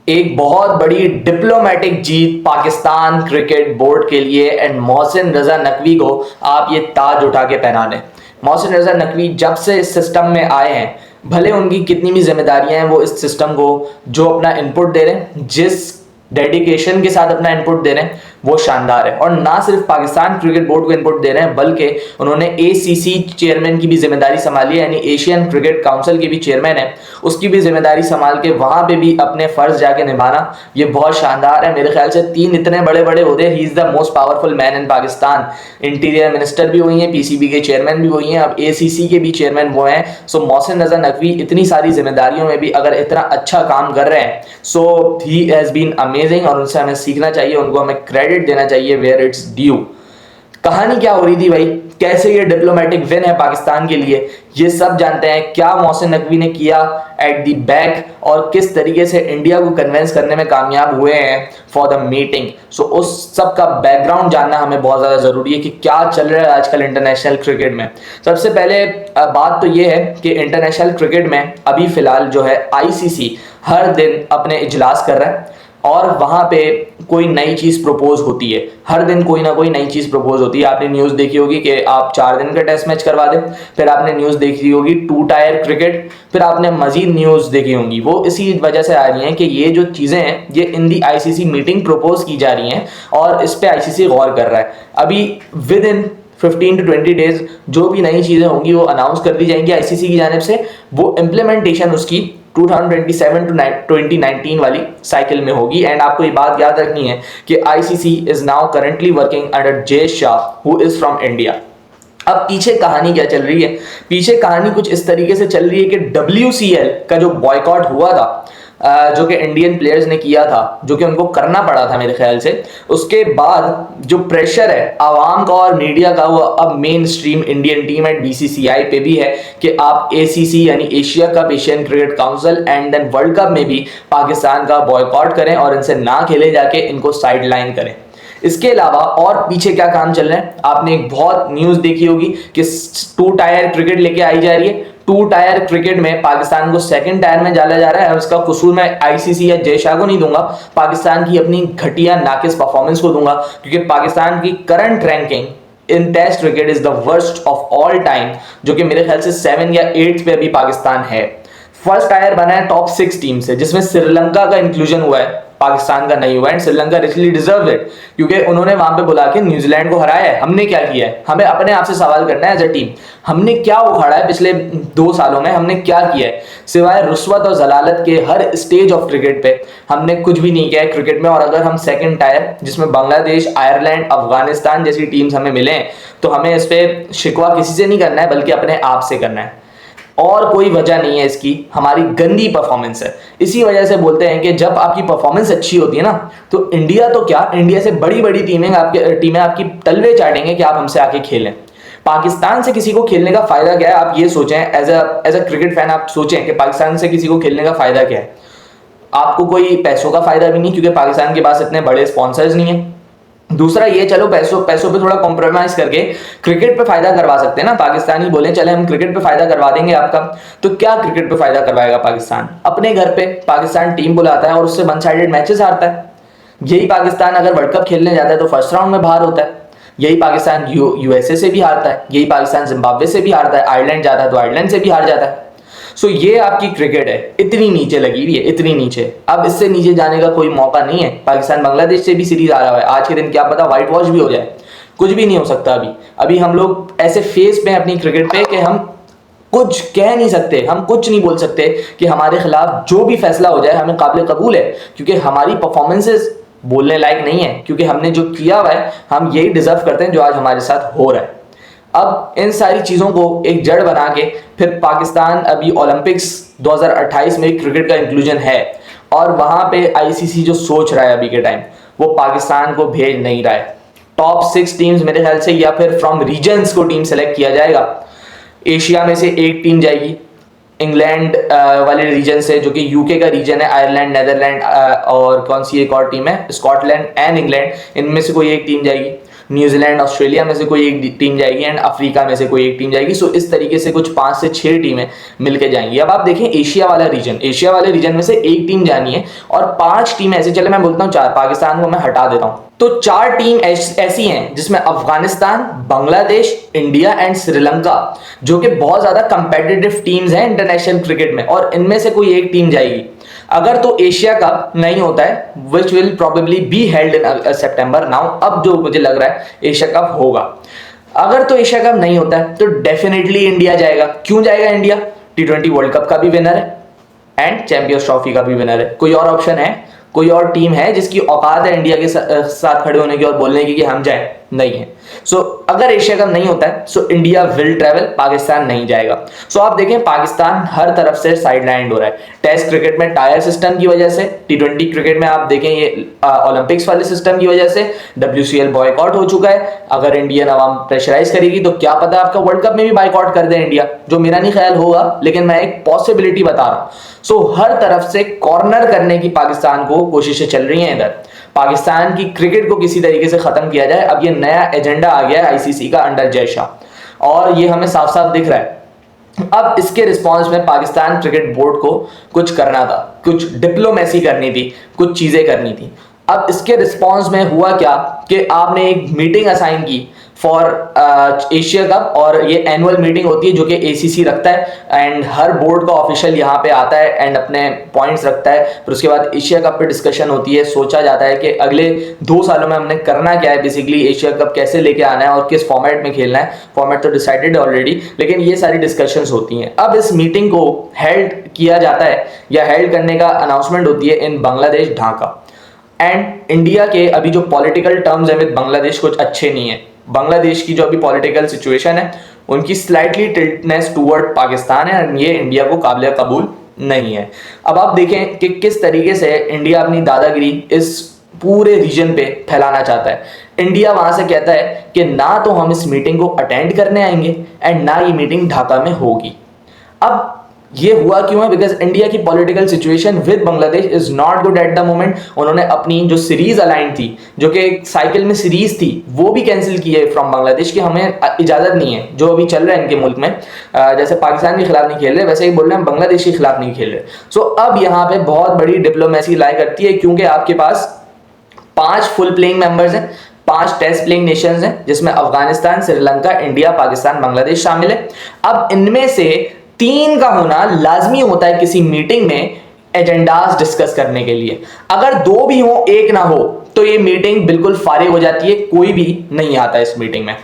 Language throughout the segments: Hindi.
एक बहुत बड़ी डिप्लोमेटिक जीत पाकिस्तान क्रिकेट बोर्ड के लिए एंड मोहसिन रजा नकवी को आप ये ताज उठा के पहना दें। मोहसिन रजा नकवी जब से इस सिस्टम में आए हैं, भले उनकी कितनी भी जिम्मेदारियां हैं, वो इस सिस्टम को जो अपना इनपुट दे रहे हैं, जिस डेडिकेशन के साथ अपना इनपुट दे रहे हैं, वो शानदार है। और ना सिर्फ पाकिस्तान क्रिकेट बोर्ड को इनपुट दे रहे हैं, बल्कि उन्होंने एसीसी चेयरमैन की भी जिम्मेदारी संभाली है, यानी एशियन क्रिकेट काउंसिल की भी चेयरमैन है, उसकी भी जिम्मेदारी संभाल के वहां पे भी अपने फर्ज जाके निभाना, ये बहुत शानदार है। मेरे ख्याल से 3 इतने बड़े बड़े ओहदे, he is the most powerful man in Pakistan. Interior minister भी वही है, पीसीबी के चेयरमैन भी वही हैं, अब एसीसी के भी चेयरमैन वो हैं। सो मोहसिन रजा नकवी इतनी सारी जिम्मेदारियों में भी अगर इतना अच्छा काम कर रहे हैं, सो ही हैज बीन अमेजिंग और उनसे हमें सीखना चाहिए, उनको हमें क्रेडिट देना चाहिए वेयर इट्स ड्यू। कहानी क्या हो रही थी भाई, कैसे ये डिप्लोमेटिक विन है पाकिस्तान के लिए, ये सब जानते हैं। क्या मोहसिन नकवी ने किया एट द बैक और किस तरीके से इंडिया को कन्विंस करने में कामयाब हुए हैं फॉर द मीटिंग। सो उस सब का बैकग्राउंड जानना हमें बहुत ज़्यादा ज़रूरी है कि क्या चल रहा है आजकल इंटरनेशनल क्रिकेट में। सबसे पहले बात तो ये है कि इंटरनेशनल क्रिकेट में अभी फ़िलहाल जो है आईसीसी हर दिन अपने इजलास कर रहा है और वहाँ पे कोई नई चीज़ प्रपोज होती है, हर दिन कोई ना कोई नई चीज़ प्रपोज होती है। आपने न्यूज़ देखी होगी कि आप 4 दिन का टेस्ट मैच करवा दें, फिर आपने न्यूज़ देखी होगी 2 टायर क्रिकेट, फिर आपने मजीद न्यूज़ देखी होंगी। वो इसी वजह से आ रही हैं कि ये जो चीज़ें हैं ये इन दी आईसीसी मीटिंग प्रपोज की जा रही हैं और इस पर आईसीसी गौर कर रहा है। अभी विद इन 15 to 20 डेज जो भी नई चीज़ें होंगी वो अनाउंस कर दी जाएंगी आईसीसी की जानिब से। वो इम्प्लीमेंटेशन उसकी 2027 टू 2019 वाली साइकिल में होगी। एंड आपको ये बात याद रखनी है कि ICC is now currently working under J Shah who is from India. अब पीछे कहानी क्या चल रही है, पीछे कहानी कुछ इस तरीके से चल रही है कि WCL का जो बॉयकॉट हुआ था, जो कि इंडियन प्लेयर्स ने किया था, जो कि उनको करना पड़ा था मेरे ख्याल से, उसके बाद जो प्रेशर है आवाम का और मीडिया का, वो अब main stream Indian team and BCCI पे भी है कि आप एसीसी यानी Asia cup, Asian cricket council and then world cup में भी पाकिस्तान का बॉयकॉट करें और इनसे ना खेले जाके इनको साइड लाइन करें। इसके अलावा और पीछे क्या काम चल रहा है, आपने एक बहुत न्यूज़ देखी होगी कि 2 टायर क्रिकेट लेके आई जा रही है। 2 टायर क्रिकेट में पाकिस्तान को सेकंड टायर में डाला जा रहा है और उसका कसूर मैं आईसीसी या जय शाह को नहीं दूंगा, पाकिस्तान की अपनी घटिया नाकिस परफॉर्मेंस को दूंगा, क्योंकि पाकिस्तान की current ranking in test cricket is the worst of all time, जो कि मेरे ख्याल से 7 या 8 पे अभी पाकिस्तान है। फर्स्ट टायर बना है टॉप 6 टीम से, जिसमें श्रीलंका का इंक्लूजन हुआ है, पाकिस्तान का नहीं हुआ। And Sri Lanka richly deserve it, क्योंकि उन्होंने वहां पे बुला के न्यूजीलैंड को हराया है। हमने क्या किया है, हमें अपने आप से सवाल करना है एज अ टीम, हमने क्या उखाड़ा है पिछले 2 सालों में, हमने क्या किया है सिवाय रुस्वत और जलालत के। हर स्टेज ऑफ क्रिकेट पे हमने कुछ भी नहीं किया है क्रिकेट में। और अगर हम सेकंड टायर, जिसमें बांग्लादेश, आयरलैंड, अफगानिस्तान जैसी टीम्स हमें मिले हैं, तो हमें इस पर शिकवा किसी से नहीं करना है, बल्कि अपने आप से करना है। और कोई वजह नहीं है इसकी, हमारी गंदी परफॉर्मेंस है। इसी वजह से बोलते हैं कि जब आपकी परफॉर्मेंस अच्छी होती है ना, तो इंडिया तो क्या, इंडिया से बड़ी बड़ी टीमें आपकी तलवे चाटेंगे कि आप हमसे आके खेलें। पाकिस्तान से किसी को खेलने का फायदा क्या है, आप ये सोचें एज अ क्रिकेट फैन, आप सोचें कि पाकिस्तान से किसी को खेलने का फायदा क्या है। आपको कोई पैसों का फायदा भी नहीं, क्योंकि पाकिस्तान के पास इतने बड़े स्पॉन्सर्स नहीं है। दूसरा ये, चलो पैसों पे थोड़ा कॉम्प्रोमाइज करके क्रिकेट पे फायदा करवा सकते हैं ना, पाकिस्तानी बोले चले हम क्रिकेट पे फायदा करवा देंगे आपका। तो क्या क्रिकेट पे फायदा करवाएगा पाकिस्तान, अपने घर पे पाकिस्तान टीम बुलाता है और उससे 1 साइडेड मैचेस हारता है। यही पाकिस्तान अगर वर्ल्ड कप खेलने जाता है तो फर्स्ट राउंड में बाहर होता है। यही पाकिस्तान यूएसए से भी हारता है, यही पाकिस्तान जिम्बाब्वे से भी हारता है, आयरलैंड जाता है तो आयरलैंड से भी हार जाता है। सो ये आपकी क्रिकेट है, इतनी नीचे लगी हुई है, इतनी नीचे। अब इससे नीचे जाने का कोई मौका नहीं है। पाकिस्तान बांग्लादेश से भी सीरीज आ रहा है, आज के दिन क्या पता व्हाइट वॉश भी हो जाए, कुछ भी नहीं हो सकता। अभी हम लोग ऐसे फेस पे हैं अपनी क्रिकेट पे कि हम कुछ कह नहीं सकते, हम कुछ नहीं बोल सकते कि हमारे खिलाफ जो भी फैसला हो जाए हमें काबिल कबूल है, क्योंकि हमारी परफॉर्मेंसेस बोलने लायक नहीं है, क्योंकि हमने जो किया हुआ है हम यही डिजर्व करते हैं जो आज हमारे साथ हो रहा है। अब इन सारी चीज़ों को एक जड़ बना के फिर पाकिस्तान अभी ओलंपिक्स 2028 में क्रिकेट का इंक्लूजन है, और वहाँ पे आईसीसी जो सोच रहा है अभी के टाइम, वो पाकिस्तान को भेज नहीं रहा है। टॉप 6 टीम्स मेरे ख्याल से, या फिर फ्रॉम रीजन्स को टीम सेलेक्ट किया जाएगा। एशिया में से एक टीम जाएगी इंग्लैंड वाले रीजन से, जो कि यूके का रीजन है, आयरलैंड, नेदरलैंड और कौन सी एक और टीम है, स्कॉटलैंड एंड इंग्लैंड, इनमें से कोई एक टीम जाएगी। न्यूजीलैंड ऑस्ट्रेलिया में से कोई एक टीम जाएगी एंड अफ्रीका में से कोई एक टीम जाएगी। सो इस तरीके से कुछ 5 से 6 टीमें मिलके जाएंगी। अब आप देखें एशिया वाला रीजन में से एक टीम जानी है और 5 टीम ऐसे, चले मैं बोलता हूँ 4, पाकिस्तान को मैं हटा देता हूँ, तो 4 टीम ऐसी हैं जिसमें अफगानिस्तान, बांग्लादेश, इंडिया एंड श्रीलंका, जो कि बहुत ज्यादा कंपेटिटिव टीम्स हैं इंटरनेशनल क्रिकेट में, और इनमें से कोई एक टीम जाएगी। अगर तो एशिया कप नहीं होता है, which will probably be held in September now, अब जो मुझे लग रहा है एशिया कप होगा। अगर तो एशिया कप नहीं होता है तो डेफिनेटली इंडिया जाएगा। क्यों जाएगा इंडिया? T20 वर्ल्ड कप का भी विनर है एंड चैंपियंस ट्रॉफी का भी विनर है। कोई और ऑप्शन है? कोई और टीम है जिसकी औकात है इंडिया के साथ खड़े होने की और बोलने की कि हम जाएं? नहीं है। सो अगर एशिया कप नहीं होता है so India will travel, Pakistan नहीं जाएगा। सो आप देखें पाकिस्तान हर तरफ से साइडलाइंड हो रहा है। टेस्ट क्रिकेट में टायर सिस्टम की वजह से, T20 क्रिकेट में आप देखें ये ओलंपिक्स वाले सिस्टम की वजह से WCL बॉयकॉट हो चुका है। अगर इंडियन अवाम प्रेशराइज करेगी तो क्या पता आपका वर्ल्ड कप में भी बॉयकॉट कर दे इंडिया, जो मेरा नहीं ख्याल होगा, लेकिन मैं एक पॉसिबिलिटी बता रहा हूं। सो हर तरफ से कॉर्नर करने की पाकिस्तान को कोशिशें चल रही हैं। इधर पाकिस्तान की क्रिकेट को किसी तरीके से खत्म किया जाए। अब ये नया एजेंडा आ गया है ICC का अंडर जय शाह, और ये हमें साफ साफ दिख रहा है। अब इसके रिस्पॉन्स में पाकिस्तान क्रिकेट बोर्ड को कुछ करना था, कुछ डिप्लोमेसी करनी थी, कुछ चीजें करनी थी। अब इसके रिस्पॉन्स में हुआ क्या कि आपने एक मीटिंग असाइन की फॉर एशिया कप, और ये एनुअल मीटिंग होती है जो कि ACC रखता है एंड हर बोर्ड का ऑफिशियल यहाँ पे आता है एंड अपने पॉइंट्स रखता है। फिर उसके बाद एशिया कप पे डिस्कशन होती है, सोचा जाता है कि अगले 2 सालों में हमने करना क्या है, बेसिकली एशिया कप कैसे लेके आना है और किस फॉर्मेट में खेलना है। फॉर्मेट तो डिसाइडेड है ऑलरेडी, लेकिन ये सारी डिस्कशंस होती हैं। अब इस मीटिंग को हेल्ड किया जाता है या हेल्ड करने का अनाउंसमेंट होती है इन बांग्लादेश ढाका। एंड इंडिया के अभी जो पॉलिटिकल टर्म्स है विद बांग्लादेश कुछ अच्छे नहीं है। बांग्लादेश की जो अभी पॉलिटिकल सिचुएशन है उनकी स्लाइटली टिल्टनेस टूवर्ड पाकिस्तान है, और ये इंडिया को काबिल कबूल नहीं है। अब आप देखें कि किस तरीके से इंडिया अपनी दादागिरी इस पूरे रीजन पे फैलाना चाहता है। इंडिया वहां से कहता है कि ना तो हम इस मीटिंग को अटेंड करने आएंगे एंड ना ये मीटिंग ढाका में होगी। अब ये हुआ क्यों है? बिकॉज इंडिया की political situation with Bangladesh is not good at the moment. उन्होंने अपनी जो सीरीज अलाइन थी, जो कि साइकिल में सीरीज थी, वो भी कैंसिल की है फ्रॉम बांग्लादेश की हमें इजाजत नहीं है जो अभी चल रहा है इनके मुल्क में। जैसे पाकिस्तान के खिलाफ नहीं खेल रहे, वैसे ही बोल रहे हैं बांग्लादेश के खिलाफ नहीं खेल रहे। सो अब यहाँ पे बहुत बड़ी डिप्लोमेसी लाई करती है, क्योंकि आपके पास 5 फुल प्लेइंग मेंबर्स हैं, 5 टेस्ट प्लेइंग नेशंस हैं, जिसमें अफगानिस्तान, श्रीलंका, इंडिया, पाकिस्तान, बांग्लादेश शामिल है। अब इनमें से 3 का होना लाजमी होता है किसी मीटिंग में एजेंडास डिस्कस करने के लिए। अगर 2 भी हो, 1 ना हो, तो ये मीटिंग बिल्कुल फारिग हो जाती है, कोई भी नहीं आता इस मीटिंग में।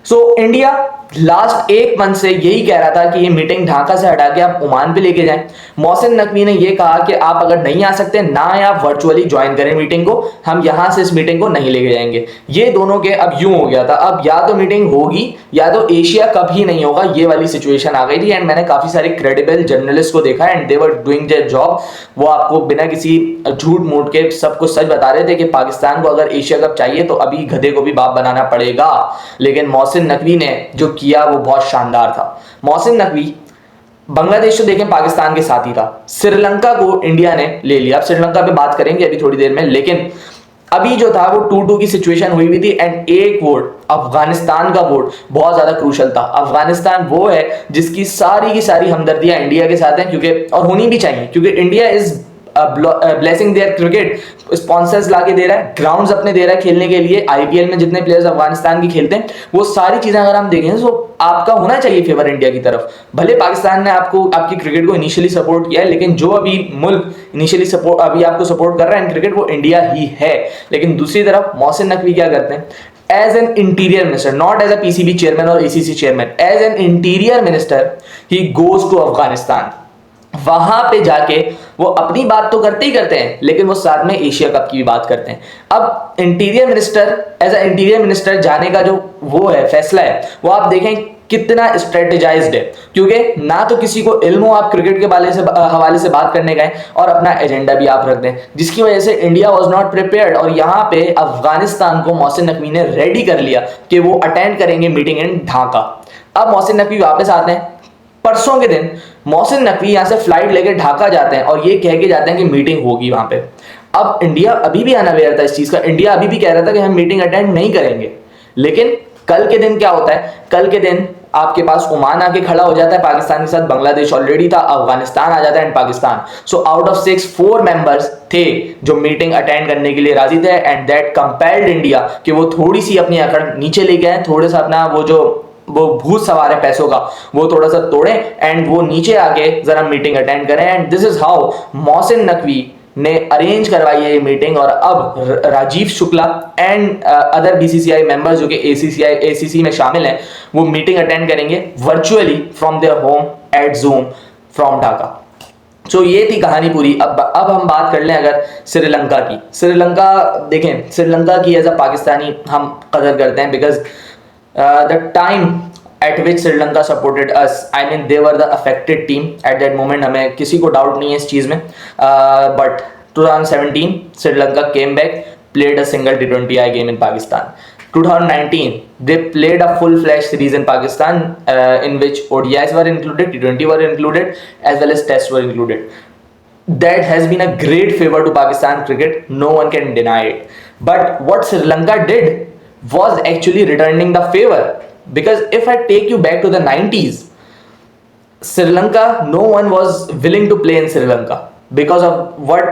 सो इंडिया लास्ट 1 मंथ से यही कह रहा था कि ये मीटिंग ढाका से हटा के आप ओमान पे लेके जाएं। मोहसिन नकवी ने ये कहा कि आप अगर नहीं आ सकते ना आप वर्चुअली ज्वाइन करें मीटिंग को, हम यहां से इस मीटिंग को नहीं लेके जाएंगे। ये दोनों के अब यूं हो गया था, अब या तो मीटिंग होगी या तो एशिया कप ही नहीं होगा, ये वाली सिचुएशन आ गई थी। एंड मैंने काफी सारे क्रेडिबल जर्नलिस्ट को देखा and they were doing their job. वो आपको बिना किसी झूठ मूठ के सब कुछ सच बता रहे थे कि पाकिस्तान को अगर एशिया कप चाहिए तो अभी गधे को भी बाप बनाना पड़ेगा। लेकिन मोहसिन नकवी ने जो किया वो बहुत शानदार था। मोहसिन नकवी बांग्लादेश तो देखें पाकिस्तान के साथ ही था, श्रीलंका को इंडिया ने ले लिया। अब श्रीलंका पे बात करेंगे अभी थोड़ी देर में, लेकिन अभी जो था वो 2-2 की सिचुएशन हुई हुई थी एंड एक वोट अफगानिस्तान का वोट बहुत ज्यादा क्रूशल था। अफगानिस्तान वो है जिसकी सारी की सारी हमदर्दियां इंडिया के साथ हैं, क्योंकि और होनी भी चाहिए, क्योंकि India is blessing their cricket, sponsors लाके दे रहा है, ग्राउंड्स अपने दे रहा है खेलने के लिए। IPL में जितने प्लेयर्स अफगानिस्तान की खेलते हैं वो सारी चीजें अगर हम देखें तो आपका होना चाहिए फेवर इंडिया की तरफ। भले पाकिस्तान ने आपकी क्रिकेट को इनिशियली सपोर्ट किया है, लेकिन जो अभी मुल्क इनिशियली सपोर्ट अभी आपको सपोर्ट कर रहा है इन क्रिकेट वो इंडिया ही है। लेकिन दूसरी तरफ मोहसिन नकवी क्या करते हैं? As an interior minister, not as a PCB chairman और ACC chairman, as an interior minister he goes to Afghanistan. वहां पे जाके वो अपनी बात तो करते ही करते हैं, लेकिन वो साथ में एशिया कप की भी बात करते हैं। अब interior minister, as a interior minister जाने का जो वो है फैसला है, वो आप देखें कितना स्ट्रेटेजाइज्ड है, क्योंकि ना तो किसी को इल्म हो आप क्रिकेट के हवाले से बात करने गए और अपना एजेंडा भी आप रख दें, जिसकी वजह से इंडिया वाज नॉट प्रिपेयर्ड। और यहाँ पे अफगानिस्तान को मोहसिन नकवी ने रेडी कर लिया कि वो अटेंड करेंगे मीटिंग इन ढाका। अब मोहसिन नकवी वापस आते हैं, परसों के दिन मोहसिन नकवी यहां से फ्लाइट लेकर ढाका जाते हैं और ये कह के जाते हैं कि मीटिंग होगी वहां पे। अब इंडिया अभी भी अनअवेयर था इस चीज का, इंडिया अभी भी कह रहा था कि हम मीटिंग अटेंड नहीं करेंगे, लेकिन कल के दिन क्या होता है, कल के दिन आपके पास ओमान आके खड़ा हो जाता है पाकिस्तान के साथ, बांग्लादेश ऑलरेडी था, अफगानिस्तान आ जाता है and Pakistan. So out of 6 4 members थे जो मीटिंग अटेंड करने के लिए राजी थे एंड दैट कंपेल्ड इंडिया कि वो थोड़ी सी अपनी अकड़ नीचे लेके आए, थोड़ा सा अपना वो भूत सवार है पैसों का वो थोड़ा सा तोड़े एंड वो नीचे आके जरा मीटिंग अटेंड करें। And this is how Mohsin Naqvi ने अरेंज करवाई है ये मीटिंग। और अब Rajeev Shukla and other BCCI members जो कि एसीसी में शामिल हैं, वो मीटिंग अटेंड करेंगे virtually from their home at Zoom from Dhaka. So ये थी कहानी पूरी। अब हम बात कर लें अगर श्रीलंका की। श्रीलंका देखें, श्रीलंका की एज अ पाकिस्तानी हम कदर करते हैं because the time at which Sri Lanka supported us, I mean they were the affected team at that moment, हमें किसी को डाउट नहीं है इस चीज़ में। But 2017 Sri Lanka came back, played a single T20I game in Pakistan. 2019 they played a full-fledged series in Pakistan in which ODIs were included, T20 were included, as well as tests were included. That has been a great favor to Pakistan cricket, no one can deny it. But what Sri Lanka did was actually returning the favor. Because if I take you back to the 90s, Sri Lanka, no one was willing to play in Sri Lanka because of what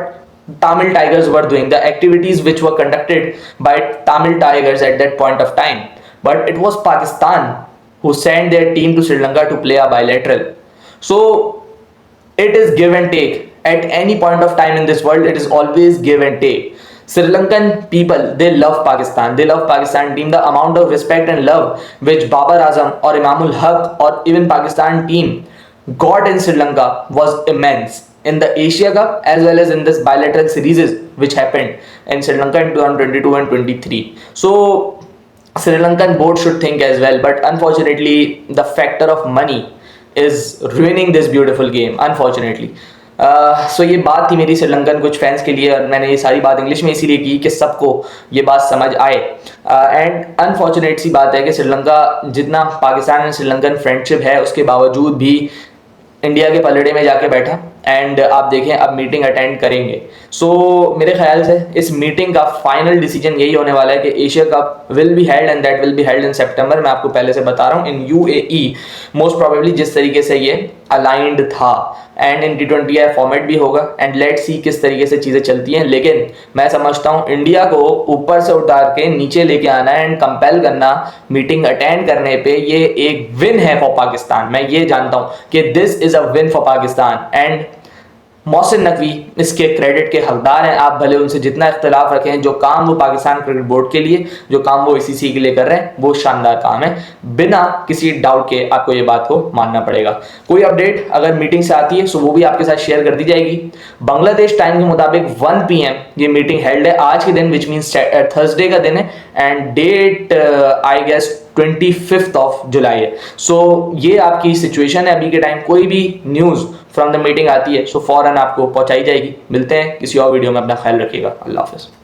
Tamil Tigers were doing, the activities which were conducted by Tamil Tigers at that point of time. But it was Pakistan who sent their team to Sri Lanka to play a bilateral. So it is give and take. At any point of time in this world, it is always give and take. Sri Lankan people, they love Pakistan. They love Pakistan team. The amount of respect and love which Babar Azam or Imamul Haq or even Pakistan team got in Sri Lanka was immense in the Asia Cup as well as in this bilateral series which happened in Sri Lanka in 2022 and 23. So Sri Lankan board should think as well, but unfortunately the factor of money is ruining this beautiful game, unfortunately. सो ये बात थी मेरी श्रीलंकन कुछ फैंस के लिए, और मैंने ये सारी बात इंग्लिश में इसीलिए की कि सबको ये बात समझ आए। एंड अनफॉर्चुनेट सी बात है कि श्रीलंका जितना पाकिस्तान एंड श्रीलंकन फ्रेंडशिप है उसके बावजूद भी इंडिया के पलड़े में जाके बैठा। एंड आप देखें अब मीटिंग अटेंड करेंगे। सो मेरे ख्याल से इस मीटिंग का फाइनल डिसीजन यही होने वाला है कि Asia cup will be held and that will be held in September. मैं आपको पहले से बता रहा हूँ इन यूएई, मोस्ट प्रोबेबली जिस तरीके से ये अलाइंड था, एंड इन T20I फॉर्मेट भी होगा एंड लेट्स सी किस तरीके से चीज़ें चलती हैं। लेकिन मैं समझता हूँ इंडिया को ऊपर से उतार के नीचे लेके आना एंड कंपेल करना मीटिंग अटेंड करने पे, ये एक विन है फॉर पाकिस्तान। मैं ये जानता हूँ कि this is a win for Pakistan and Mohsin Naqvi इसके क्रेडिट के हकदार हैं। आप भले उनसे जितना इख्तलाफ रखें, जो काम वो पाकिस्तान क्रिकेट बोर्ड के लिए, जो काम वो ICC के लिए कर रहे हैं, वो शानदार काम है। बिना किसी डाउट के आपको ये बात को मानना पड़ेगा। कोई अपडेट अगर मीटिंग से आती है तो वो भी आपके साथ शेयर कर दी जाएगी। बांग्लादेश टाइम के मुताबिक 1 PM ये मीटिंग हेल्ड है आज के दिन, विच मीन्स थर्सडे का दिन है and date I guess 25 of July है। सो ये आपकी सिचुएशन है अभी के टाइम। कोई भी न्यूज़ फ्रॉम द मीटिंग आती है सो फौरन आपको पहुंचाई जाएगी। मिलते हैं किसी और वीडियो में, अपना ख्याल रखिएगा। अल्लाह हाफ़िज़।